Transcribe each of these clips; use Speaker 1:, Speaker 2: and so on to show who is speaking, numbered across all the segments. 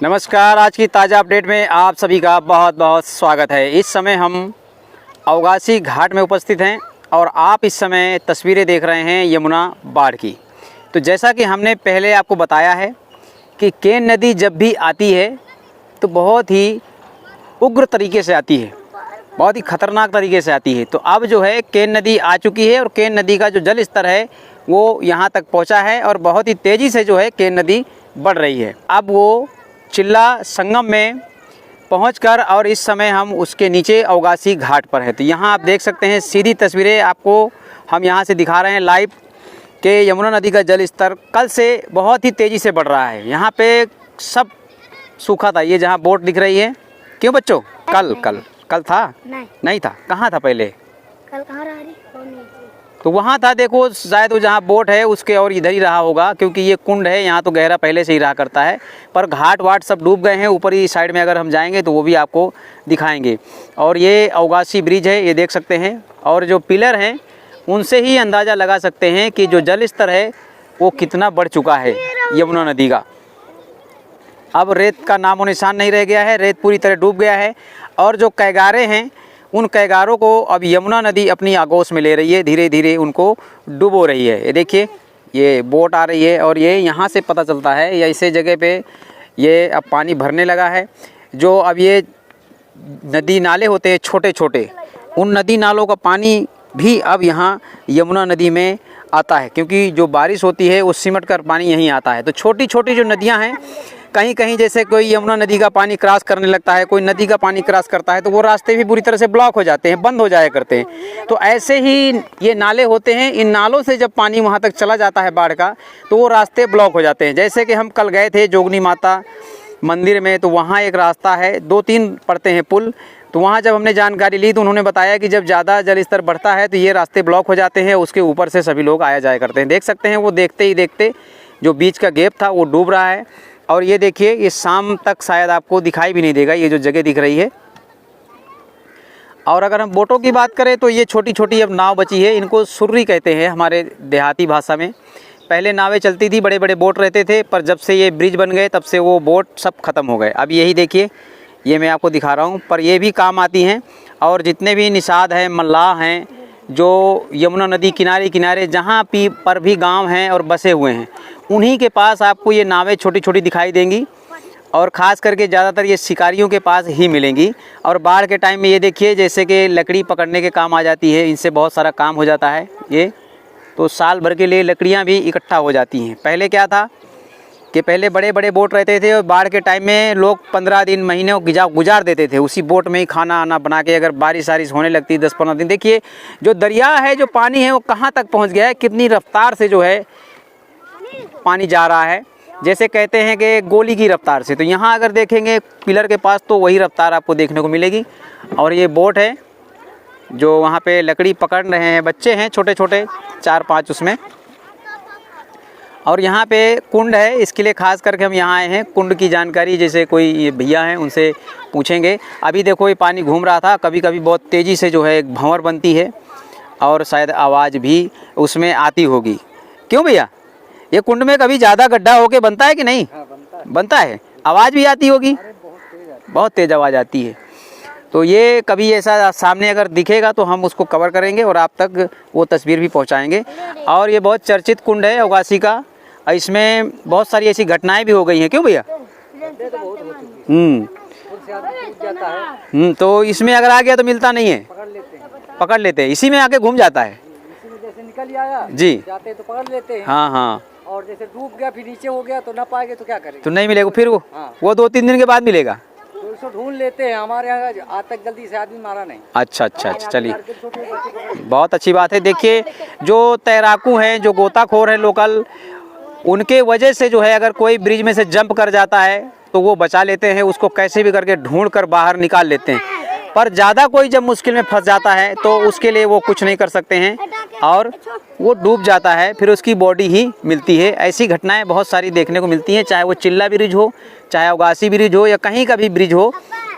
Speaker 1: नमस्कार। आज की ताज़ा अपडेट में आप सभी का बहुत बहुत स्वागत है। इस समय हम अवगासी घाट में उपस्थित हैं और आप इस समय तस्वीरें देख रहे हैं यमुना बाढ़ की। तो जैसा कि हमने पहले आपको बताया है कि केन नदी जब भी आती है तो बहुत ही उग्र तरीके से आती है, बहुत ही ख़तरनाक तरीके से आती है। तो अब जो है केन नदी आ चुकी है और केन नदी का जो जल स्तर है वो यहाँ तक पहुँचा है और बहुत ही तेज़ी से जो है केन नदी बढ़ रही है। अब वो चिल्ला संगम में पहुंचकर और इस समय हम उसके नीचे अवगासी घाट पर है। तो यहाँ आप देख सकते हैं सीधी तस्वीरें आपको हम यहाँ से दिखा रहे हैं लाइव कि यमुना नदी का जल स्तर कल से बहुत ही तेज़ी से बढ़ रहा है। यहाँ पे सब सूखा था, ये जहाँ बोट दिख रही है। क्यों बच्चों? कल था? नहीं था। कहाँ था पहले?
Speaker 2: कल कहाँ रहा रही?
Speaker 1: तो वहाँ था, देखो शायद वो जहाँ बोट है उसके और इधर ही रहा होगा, क्योंकि ये कुंड है, यहाँ तो गहरा पहले से ही रहा करता है। पर घाट वाट सब डूब गए हैं। ऊपर ही साइड में अगर हम जाएंगे तो वो भी आपको दिखाएंगे। और ये अवगासी ब्रिज है, ये देख सकते हैं। और जो पिलर हैं उनसे ही अंदाज़ा लगा सकते हैं कि जो जल स्तर है वो कितना बढ़ चुका है यमुना नदी का। अब रेत का नामो निशान नहीं रह गया है, रेत पूरी तरह डूब गया है। और जो कैगारे हैं उन कैगारों को अब यमुना नदी अपनी आगोश में ले रही है, धीरे धीरे उनको डुबो रही है। ये देखिए, ये बोट आ रही है और ये यहाँ से पता चलता है या ऐसे जगह पे ये अब पानी भरने लगा है। जो अब ये नदी नाले होते हैं छोटे छोटे, उन नदी नालों का पानी भी अब यहाँ यमुना नदी में आता है, क्योंकि जो बारिश होती है वो सिमट कर पानी यहीं आता है। तो छोटी छोटी जो नदियाँ हैं, कहीं कहीं जैसे कोई यमुना नदी का पानी क्रॉस करने लगता है, कोई नदी का पानी क्रॉस करता है, तो वो रास्ते भी बुरी तरह से ब्लॉक हो जाते हैं, बंद हो जाया करते हैं। तो ऐसे ही ये नाले होते हैं, इन नालों से जब पानी वहाँ तक चला जाता है बाढ़ का, तो वो रास्ते ब्लॉक हो जाते हैं। जैसे कि हम कल गए थे जोगनी माता मंदिर में, तो वहाँ एक रास्ता है, 2-3 पड़ते हैं पुल। तो वहाँ जब हमने जानकारी ली तो उन्होंने बताया कि जब ज़्यादा जल स्तर बढ़ता है तो ये रास्ते ब्लॉक हो जाते हैं, उसके ऊपर से सभी लोग आया जाया करते हैं। देख सकते हैं वो देखते ही देखते जो बीच का गैप था वो डूब रहा है। और ये देखिए, ये शाम तक शायद आपको दिखाई भी नहीं देगा ये जो जगह दिख रही है। और अगर हम बोटों की बात करें तो ये छोटी छोटी अब नाव बची है, इनको सुर्री कहते हैं हमारे देहाती भाषा में। पहले नावें चलती थी, बड़े बड़े बोट रहते थे, पर जब से ये ब्रिज बन गए तब से वो बोट सब ख़त्म हो गए। अब यही देखिए, ये मैं आपको दिखा रहा हूँ, पर ये भी काम आती हैं। और जितने भी निषाद हैं, मल्लाह हैं, जो यमुना नदी किनारे किनारे जहाँ पर भी गांव हैं और बसे हुए हैं, उन्हीं के पास आपको ये नावें छोटी छोटी दिखाई देंगी। और ख़ास करके ज़्यादातर ये शिकारियों के पास ही मिलेंगी। और बाढ़ के टाइम में ये देखिए, जैसे कि लकड़ी पकड़ने के काम आ जाती है, इनसे बहुत सारा काम हो जाता है। ये तो साल भर के लिए लकड़ियाँ भी इकट्ठा हो जाती हैं। पहले क्या था कि पहले बड़े बड़े बोट रहते थे और बाढ़ के टाइम में लोग 15 दिन महीने गुजार देते थे उसी बोट में ही खाना आना बना के। अगर बारिश वारिश होने लगती 10-15 दिन, देखिए जो दरिया है, जो पानी है वो कहाँ तक पहुँच गया है, कितनी रफ्तार से जो है पानी जा रहा है। जैसे कहते हैं कि गोली की रफ्तार से। तो यहाँ अगर देखेंगे पिलर के पास तो वही रफ्तार आपको देखने को मिलेगी। और ये बोट है जो वहाँ पे लकड़ी पकड़ रहे हैं, बच्चे हैं छोटे छोटे 4-5 उसमें। और यहाँ पे कुंड है, इसके लिए ख़ास करके हम यहाँ आए हैं। कुंड की जानकारी जैसे कोई भैया हैं उनसे पूछेंगे। अभी देखो ये पानी घूम रहा था, कभी कभी बहुत तेज़ी से जो है एक भंवर बनती है और शायद आवाज़ भी उसमें आती होगी। क्यों भैया? ये कुंड में कभी ज़्यादा गड्ढा होके बनता है कि नहीं? बनता है। आवाज़ भी आती होगी, बहुत तेज़ आवाज़ आती है। तो ये कभी ऐसा सामने अगर दिखेगा तो हम उसको कवर करेंगे और आप तक वो तस्वीर भी पहुंचाएंगे। और ये बहुत चर्चित कुंड है अवगासी का, इसमें बहुत सारी ऐसी घटनाएं भी हो गई हैं। क्यों भैया? तो इसमें अगर आ गया तो मिलता नहीं है, पकड़ लेते हैं, इसी में आके घूम जाता है।
Speaker 3: जैसे निकल आया
Speaker 1: जी,
Speaker 3: जाते तो पकड़ लेते हैं।
Speaker 1: हाँ हाँ।
Speaker 3: और जैसे डूब गया फिर नीचे हो गया तो ना पाएंगे तो क्या करेंगे?
Speaker 1: तो नहीं मिलेगा फिर वो।
Speaker 3: हाँ।
Speaker 1: वो 2-3 दिन के बाद मिलेगा।
Speaker 3: तो उसको ढूंढ लेते हैं। हमारे यहाँ आज तक जल्दी से आदमी मारा नहीं।
Speaker 1: अच्छा, चलिए, बहुत अच्छी बात है। देखिए जो तैराकू हैं, जो गोताखोर हैं लोकल, उनके वजह से जो है अगर कोई ब्रिज में से जंप कर जाता है तो वो बचा लेते हैं, उसको कैसे भी करके ढूंढ कर बाहर निकाल लेते हैं। पर ज़्यादा कोई जब मुश्किल में फंस जाता है तो उसके लिए वो कुछ नहीं कर सकते हैं और वो डूब जाता है, फिर उसकी बॉडी ही मिलती है। ऐसी घटनाएं बहुत सारी देखने को मिलती हैं, चाहे वो चिल्ला ब्रिज हो, चाहे अवगासी ब्रिज हो या कहीं का भी ब्रिज हो।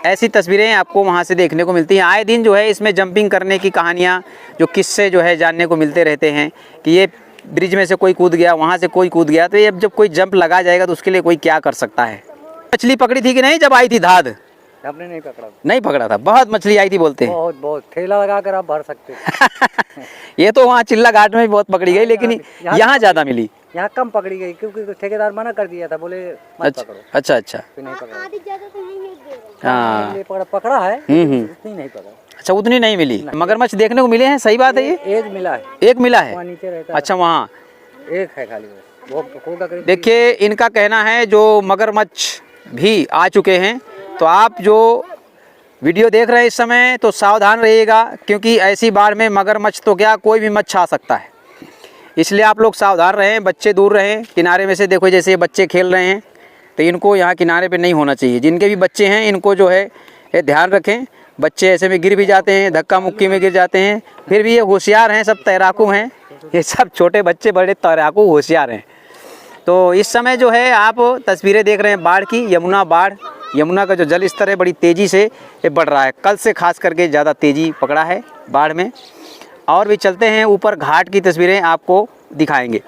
Speaker 1: ऐसी तस्वीरें आपको वहाँ से देखने को मिलती हैं। आए दिन जो है इसमें जंपिंग करने की कहानियाँ, जो किस्से जो है जानने को मिलते रहते हैं कि ये ब्रिज में से कोई कूद गया, वहाँ से कोई कूद गया। तो ये जब कोई जंप लगा जाएगा तो उसके लिए कोई क्या कर सकता है। मछली पकड़ी थी कि नहीं जब आई थी धाद?
Speaker 3: आपने नहीं पकड़ा?
Speaker 1: नहीं पकड़ा था, बहुत मछली आई थी बोलते हैं।
Speaker 3: बहुत बहुत ठेला लगा कर आप भर सकते हो।
Speaker 1: ये तो वहाँ चिल्ला घाट में भी बहुत पकड़ी गई, लेकिन यहाँ ज़्यादा मिली।
Speaker 3: यहाँ कम पकड़ी गई क्योंकि ठेकेदार मना कर दिया था, बोले मत पकड़ो।
Speaker 1: अच्छा अच्छा।
Speaker 3: फिर नहीं पकड़ा।
Speaker 1: हाँ
Speaker 3: पकड़ा है, उतनी नहीं पकड़ा।
Speaker 1: अच्छा, उतनी नहीं मिली। मगरमच्छ देखने को मिले हैं, सही बात है ये?
Speaker 3: एक मिला है।
Speaker 1: एक मिला है?
Speaker 3: वहाँ नीचे रहता है।
Speaker 1: अच्छा, वहाँ
Speaker 3: एक है खाली बस। वो होगा करीब।
Speaker 1: देखिए, इनका कहना है जो मगरमच्छ भी आ चुके हैं, तो आप जो वीडियो देख रहे हैं इस समय तो सावधान रहिएगा, क्योंकि ऐसी बाढ़ में मगरमच्छ तो क्या कोई भी मच्छ आ सकता है, इसलिए आप लोग सावधान रहें, बच्चे दूर रहें किनारे में से। देखो जैसे ये बच्चे खेल रहे हैं, तो इनको यहाँ किनारे पे नहीं होना चाहिए। जिनके भी बच्चे हैं इनको जो है ये ध्यान रखें, बच्चे ऐसे में गिर भी जाते हैं, धक्का मुक्की में गिर जाते हैं। फिर भी ये होशियार हैं, सब तैराकू हैं, ये सब छोटे बच्चे बड़े तैराकू होशियार हैं। तो इस समय जो है आप तस्वीरें देख रहे हैं बाढ़ की, यमुना बाढ़। यमुना का जो जल स्तर है बड़ी तेज़ी से ये बढ़ रहा है, कल से खास करके ज़्यादा तेज़ी पकड़ा है बाढ़ में। और भी चलते हैं ऊपर, घाट की तस्वीरें आपको दिखाएंगे।